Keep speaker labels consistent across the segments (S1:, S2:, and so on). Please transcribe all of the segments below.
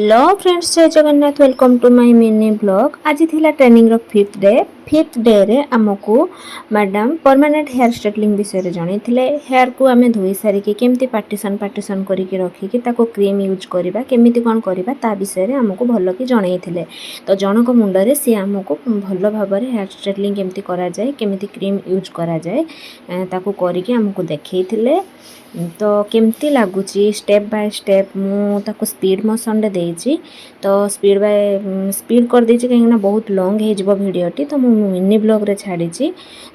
S1: Hello friends, जय Jagannath. Welcome to my mini blog. आज थिला ट्रेनिंग रो फिफ्थ डे रे आमको मैडम परमानेंट हेयर स्टाइलिंग विषय जणी थिले। हेयर को आमे धोई सारी के केमती पार्टीशन करके रखी कि ताको क्रीम यूज करबा केमिति कोन करबा ता विषय रे हमको भलो की जणाई थिले। तो जनक मुंड रे से हमको भलो भाबरे हेयर स्टाइलिंग केमती करा जाय, केमिति क्रीम यूज करा जाय ताको करके हमको देखै थिले। तो केमती लगुच स्टेप बाय स्टेप मुझे स्पीड मोशन दे देइछि। तो स्पीड कर देइछि कहीं बहुत लॉन्ग हो भिडटी। तो मुझे मिनी ब्लॉग रे छाड़ी।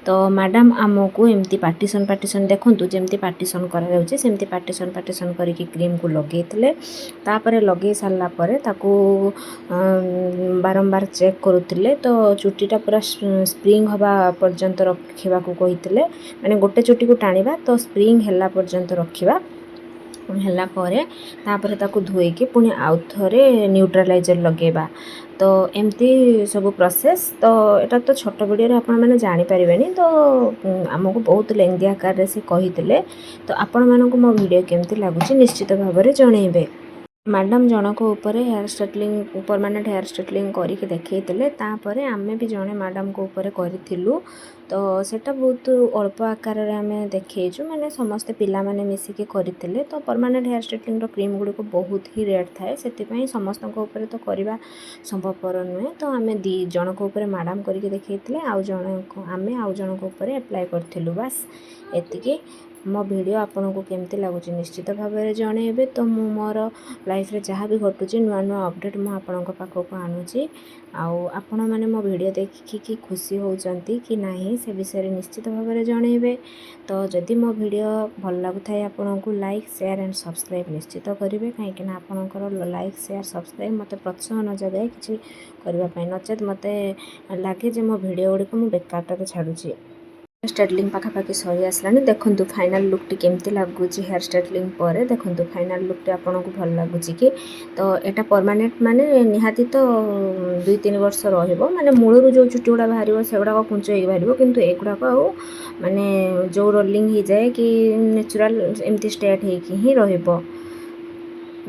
S1: तो मैडम आमको एमती पार्टीशन देखंतु जेमती पार्टीशन करा जाउछि सेमती पार्टीशन करके क्रीम को लगे तापर लगे सारा पर ताकू बारंबार चेक करुले। तो चुटीटा पूरा स्प्रिंग हवा पर्यंत रखा कहते माने गोटे चुटी को टाणिबा तो स्प्रिंग हैला पर्यंत रखिबा हैला परे तापर ताकू धोईके पुणी आउ थरे न्यूट्रालाइजर लगेबा। तो एमती सब प्रोसेस। तो एटा तो छोट वीडियो रे आपण माने जानि परिबेनी। तो हमको बहुत लेंदी आकार से कहितले। तो आपण मानकु मो वीडियो केमती लागुची निश्चित भाव में जणेबे। मैडम जनक ऊपर hair styling permanent hair styling करके देखते तापर आमे भी जड़े मैडम को ऊपर करूँ। तो सेटा बहुत अल्प आकार आम देखु माने समस्ते पिला माने मिसिकी करते। तो परमानेंट हेयर स्टाइलिंग क्रीम गुड़ी को बहुत ही रेट थाए से समस्त ऊपर तो करवा संभवपर नुहे। तो आम दी जनक ऊपर मैडम करके देखते आउ जनक ऊपर एप्लाय करूँ। बास एतिकी। मो वीडियो आपन को केमती लगुच निश्चित भाव में जणेबे। तो मु मोर लाइफ रे जहाँ भी घटुची नुआ नुआ अपडेट मु आपन पाखक आणुची। आपण मैंने मो वीडियो देखिकी खुशी होउचंती कि नहीं से विषय निश्चित भाव में जणेबे। तो जदि मो वीडियो भल लगुथाय आपन को लाइक शेयर एंड सब्सक्राइब निश्चित करेंगे कहीं आपंकर लाइक शेयर सब्सक्राइब मत प्रोत्साहन जगाए कि करने नचेत मत लगे जे मो वीडियो गुड़ी को बेकार छाड़ुची। स्टाइलिंग पाखापाखि सरी आसलानी। देखंतु फाइनल लुक टी केमती लगुच हेयर स्टाइलिंग पर देखंतु फाइनल लुक टी आपन को भल लगुच कि। तो एटा परमानेंट माने निहाती तो 2-3 वर्ष रहिबो। माने मूलरू जो चुटी गुड़ा बाहर से गुड़ा कुंच हो बाहर किंतु एगुड़ाक माने जो रोलिंग हो जाए कि नेचुरल एमती स्ट्रेट ही रहिबो।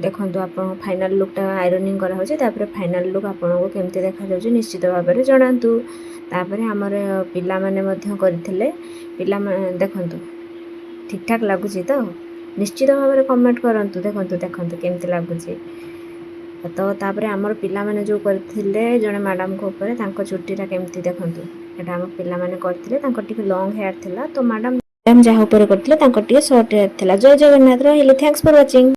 S1: देखंतु आपन फाइनल लुकटा आयरनिंग करा होछि तापर फाइनल लुक आपन को केमती देखा जाउछि निश्चित भाव में जणांतु। तापर हमर पिला माने मध्य करथिले। पिला देखंतु ठीक ठाक लागुछि तो निश्चित भाव में कमेंट करंतु। देखंतु केमती लागुछि। तो तापर हमर पिला माने जो करथिले जने मैडम को ऊपर तांको चुटीटा केमती देखंतु। एटा हम पिला माने करथिले तांको टिके लॉन्ग हेयर थिला। तो मैडम जहाँ ऊपर करथिले तांको टिके शॉर्ट हेयर थिला। जय जगन्नाथ। रहिले थैंक्स फॉर वाचिंग।